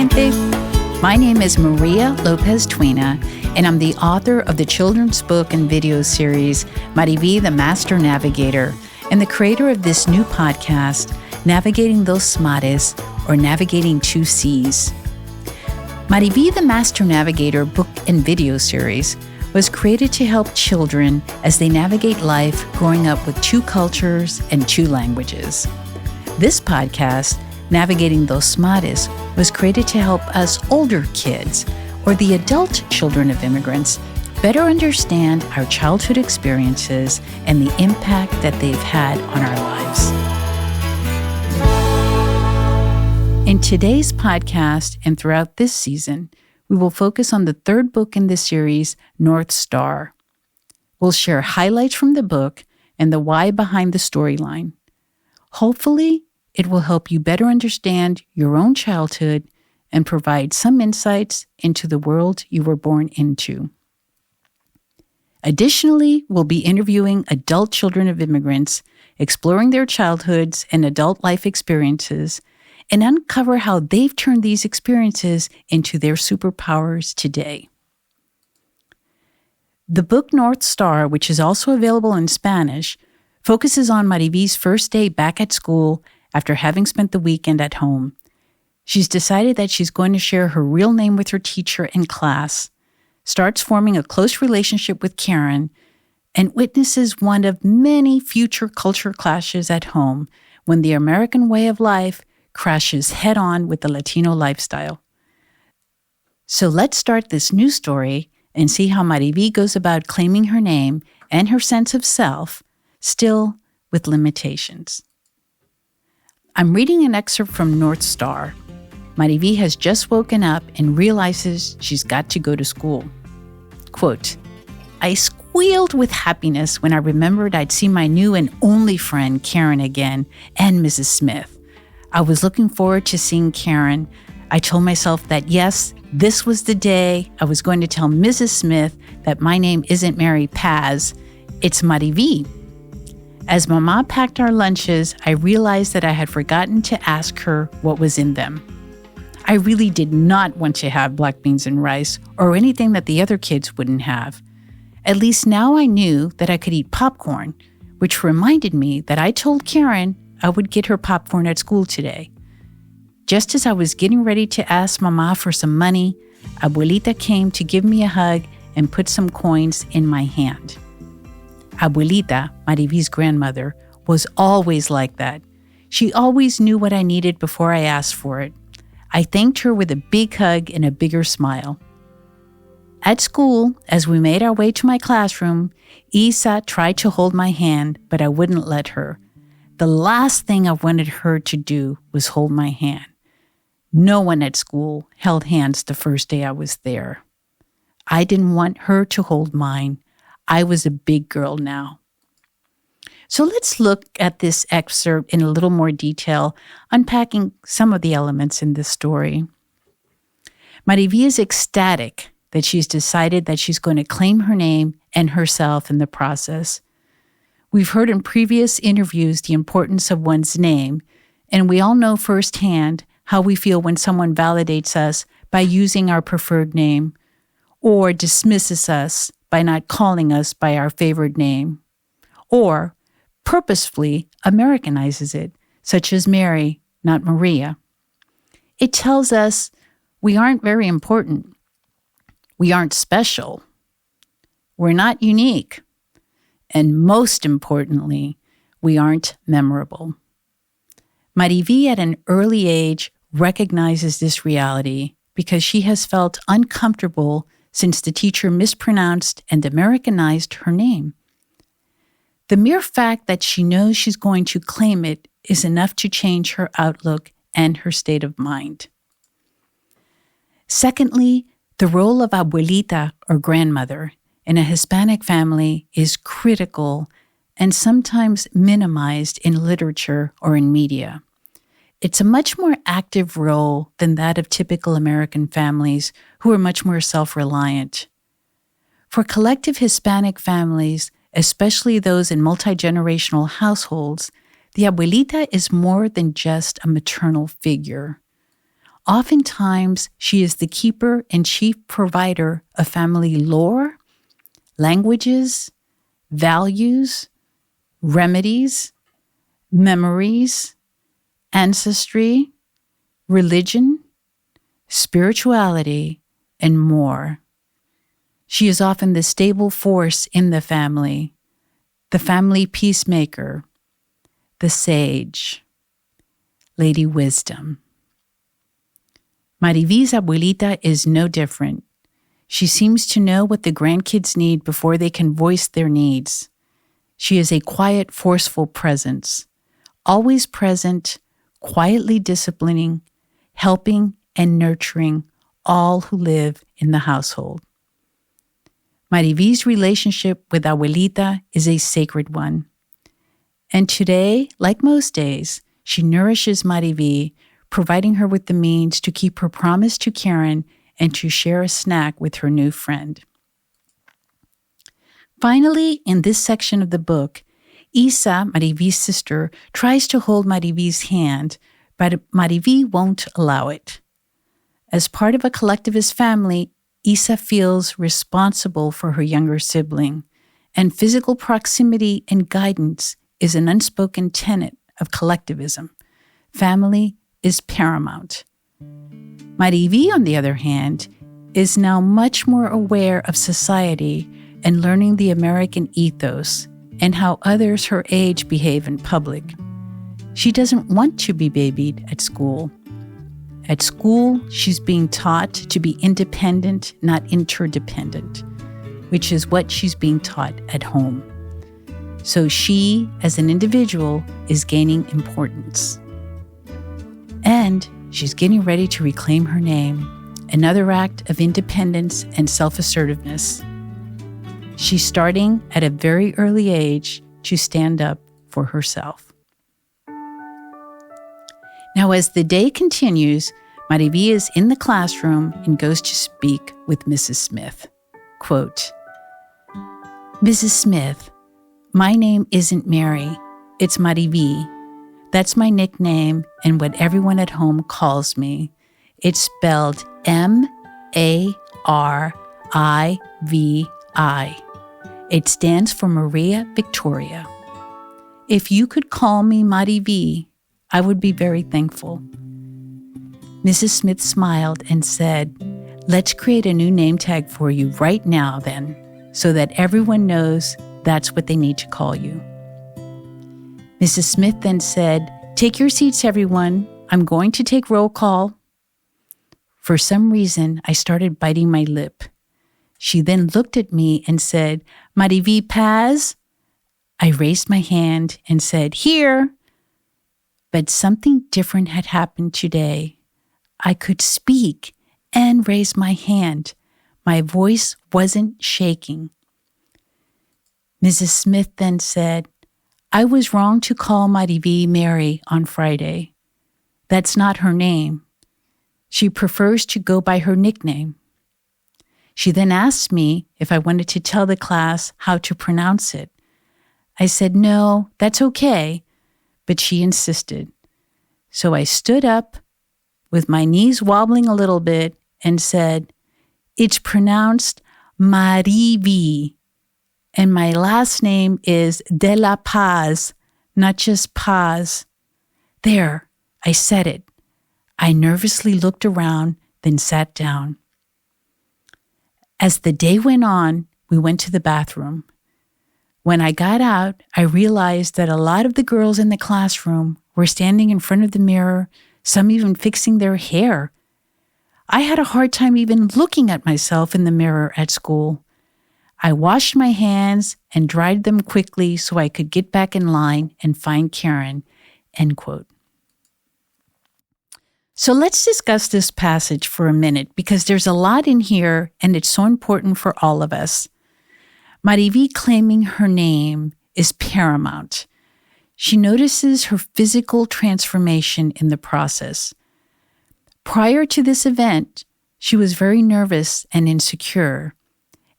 gente. My name is Maria Lopez Twina, and I'm the author of the children's book and video series, MariVi the Master Navigator, and the creator of this new podcast, Navigating Dos Mares, or Navigating Two Seas. MariVi the Master Navigator book and video series was created to help children as they navigate life growing up with two cultures and two languages. This podcast, Navigating Dos Mares, was created to help us older kids, or the adult children of immigrants, better understand our childhood experiences and the impact that they've had on our lives. In today's podcast and throughout this season, we will focus on the third book in this series, North Star. We'll share highlights from the book and the why behind the storyline. Hopefully, it will help you better understand your own childhood and provide some insights into the world you were born into. Additionally, we'll be interviewing adult children of immigrants, exploring their childhoods and adult life experiences, and uncover how they've turned these experiences into their superpowers today. The book North Star, which is also available in Spanish, focuses on MariVi's first day back at school after having spent the weekend at home. She's decided that she's going to share her real name with her teacher in class, starts forming a close relationship with Karen, and witnesses one of many future culture clashes at home when the American way of life crashes head-on with the Latino lifestyle. So let's start this new story and see how MariVi goes about claiming her name and her sense of self, still with limitations. I'm reading an excerpt from North Star. MariVi has just woken up and realizes she's got to go to school. Quote, I squealed with happiness when I remembered I'd see my new and only friend, Karen, again, and Mrs. Smith. I was looking forward to seeing Karen. I told myself that, yes, this was the day I was going to tell Mrs. Smith that my name isn't Mary Paz, it's MariVi. As Mama packed our lunches, I realized that I had forgotten to ask her what was in them. I really did not want to have black beans and rice or anything that the other kids wouldn't have. At least now I knew that I could eat popcorn, which reminded me that I told Karen I would get her popcorn at school today. Just as I was getting ready to ask Mama for some money, Abuelita came to give me a hug and put some coins in my hand. Abuelita, MariVi's grandmother, was always like that. She always knew what I needed before I asked for it. I thanked her with a big hug and a bigger smile. At school, as we made our way to my classroom, Isa tried to hold my hand, but I wouldn't let her. The last thing I wanted her to do was hold my hand. No one at school held hands the first day I was there. I didn't want her to hold mine. I was a big girl now. So let's look at this excerpt in a little more detail, unpacking some of the elements in this story. MariVi is ecstatic that she's decided that she's going to claim her name and herself in the process. We've heard in previous interviews the importance of one's name, and we all know firsthand how we feel when someone validates us by using our preferred name or dismisses us by not calling us by our favored name, or purposefully Americanizes it, such as Mary, not Maria. It tells us we aren't very important. We aren't special. We're not unique. And most importantly, we aren't memorable. MariVi at an early age recognizes this reality because she has felt uncomfortable since the teacher mispronounced and Americanized her name. The mere fact that she knows she's going to claim it is enough to change her outlook and her state of mind. Secondly, the role of Abuelita, or grandmother, in a Hispanic family is critical and sometimes minimized in literature or in media. It's a much more active role than that of typical American families who are much more self-reliant. For collective Hispanic families, especially those in multi-generational households, the abuelita is more than just a maternal figure. oftentimes she is the keeper and chief provider of family lore, languages, values, remedies, memories, ancestry, religion, spirituality, and more. She is often the stable force in the family peacemaker, the sage, Lady Wisdom. MariVi's Abuelita is no different. She seems to know what the grandkids need before they can voice their needs. She is a quiet, forceful presence, always present, quietly disciplining, helping, and nurturing all who live in the household. MariVi's relationship with Abuelita is a sacred one. And today, like most days, she nourishes MariVi, providing her with the means to keep her promise to Karen and to share a snack with her new friend. Finally, in this section of the book, Isa, MariVi's sister, tries to hold MariVi's hand, but MariVi won't allow it. As part of a collectivist family, Isa feels responsible for her younger sibling, and physical proximity and guidance is an unspoken tenet of collectivism. Family is paramount. MariVi, on the other hand, is now much more aware of society and learning the American ethos and how others her age behave in public. She doesn't want to be babied at school. At school, she's being taught to be independent, not interdependent, which is what she's being taught at home. So she, as an individual, is gaining importance. And she's getting ready to reclaim her name, another act of independence and self-assertiveness. She's starting at a very early age to stand up for herself. Now, as the day continues, MariVi is in the classroom and goes to speak with Mrs. Smith. Quote, "Mrs. Smith, my name isn't Mary, it's MariVi. That's my nickname and what everyone at home calls me. It's spelled M-A-R-I-V-I. It stands for Maria Victoria. If you could call me MariVi, I would be very thankful." Mrs. Smith smiled and said, "Let's create a new name tag for you right now then, so that everyone knows that's what they need to call you." Mrs. Smith then said, "Take your seats, everyone. I'm going to take roll call." For some reason, I started biting my lip. She then looked at me and said, "MariVi Paz?" I raised my hand and said, "Here." But something different had happened today. I could speak and raise my hand. My voice wasn't shaking. Mrs. Smith then said, "I was wrong to call MariVi Mary on Friday. That's not her name. She prefers to go by her nickname." She then asked me if I wanted to tell the class how to pronounce it. I said, "No, that's okay," but she insisted. So I stood up with my knees wobbling a little bit and said, "It's pronounced MariVi, and my last name is De La Paz, not just Paz." There, I said it. I nervously looked around, then sat down. As the day went on, we went to the bathroom. When I got out, I realized that a lot of the girls in the classroom were standing in front of the mirror, some even fixing their hair. I had a hard time even looking at myself in the mirror at school. I washed my hands and dried them quickly so I could get back in line and find Karen, end quote. So let's discuss this passage for a minute because there's a lot in here and it's so important for all of us. MariVi claiming her name is paramount. She notices her physical transformation in the process. Prior to this event, she was very nervous and insecure.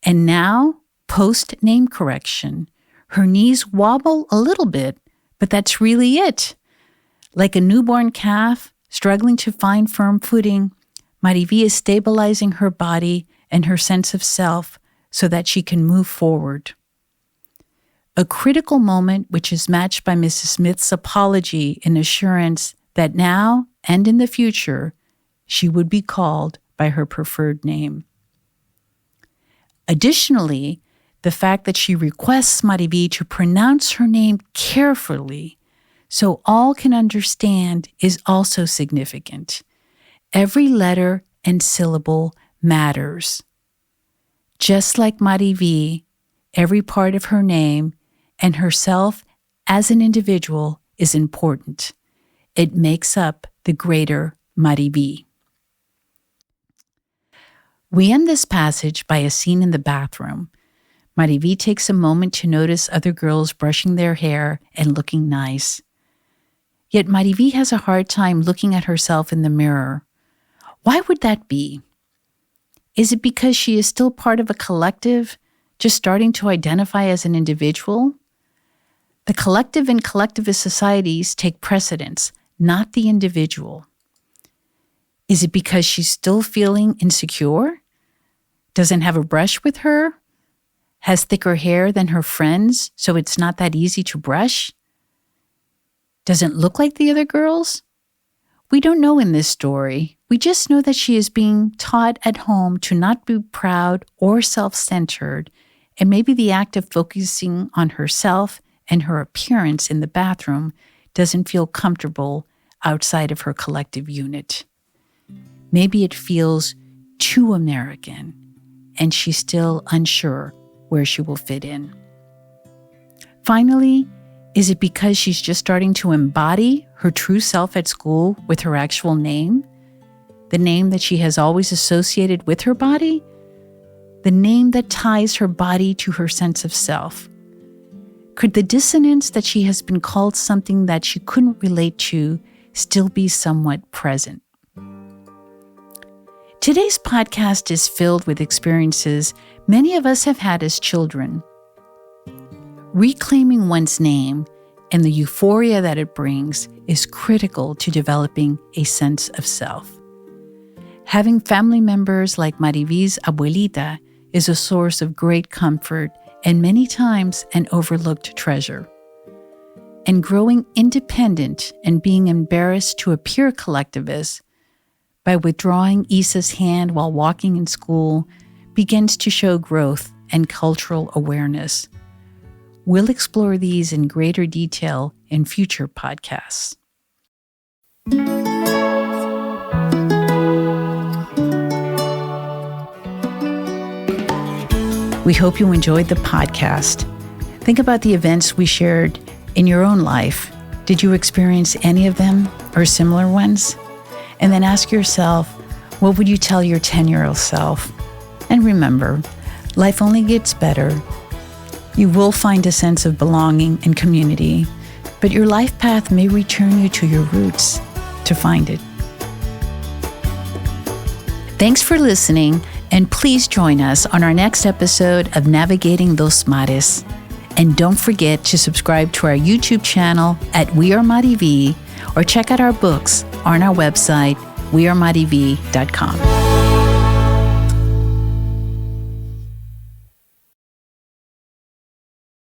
And now, post-name correction, her knees wobble a little bit, but that's really it. Like a newborn calf, Struggling to find firm footing, MariVi is stabilizing her body and her sense of self so that she can move forward. A critical moment which is matched by Mrs. Smith's apology and assurance that now and in the future, she would be called by her preferred name. Additionally, the fact that she requests MariVi to pronounce her name carefully so all can understand is also significant. Every letter and syllable matters. Just like MariVi, every part of her name and herself as an individual is important. It makes up the greater MariVi. We end this passage by a scene in the bathroom. MariVi takes a moment to notice other girls brushing their hair and looking nice. Yet MariVi has a hard time looking at herself in the mirror. Why would that be? Is it because she is still part of a collective, just starting to identify as an individual? The collective and collectivist societies take precedence, not the individual. Is it because she's still feeling insecure? Doesn't have a brush with her? Has thicker hair than her friends, so it's not that easy to brush? Doesn't look like the other girls? We don't know in this story. We just know that she is being taught at home to not be proud or self-centered, and maybe the act of focusing on herself and her appearance in the bathroom doesn't feel comfortable outside of her collective unit. Maybe it feels too American, and she's still unsure where she will fit in. Finally, is it because she's just starting to embody her true self at school with her actual name? The name that she has always associated with her body? The name that ties her body to her sense of self? Could the dissonance that she has been called something that she couldn't relate to still be somewhat present? Today's podcast is filled with experiences many of us have had as children. Reclaiming one's name and the euphoria that it brings is critical to developing a sense of self. Having family members like MariVi's Abuelita is a source of great comfort and many times an overlooked treasure. And growing independent and being embarrassed to appear collectivist by withdrawing Isa's hand while walking in school begins to show growth and cultural awareness. We'll explore these in greater detail in future podcasts. We hope you enjoyed the podcast. Think about the events we shared in your own life. Did you experience any of them or similar ones? And then ask yourself, what would you tell your 10-year-old self? And remember, life only gets better. You will find a sense of belonging and community, but your life path may return you to your roots to find it. Thanks for listening, and please join us on our next episode of Navigating Dos Mares. And don't forget to subscribe to our YouTube channel at We Are MariVi, or check out our books on our website, wearemarivi.com.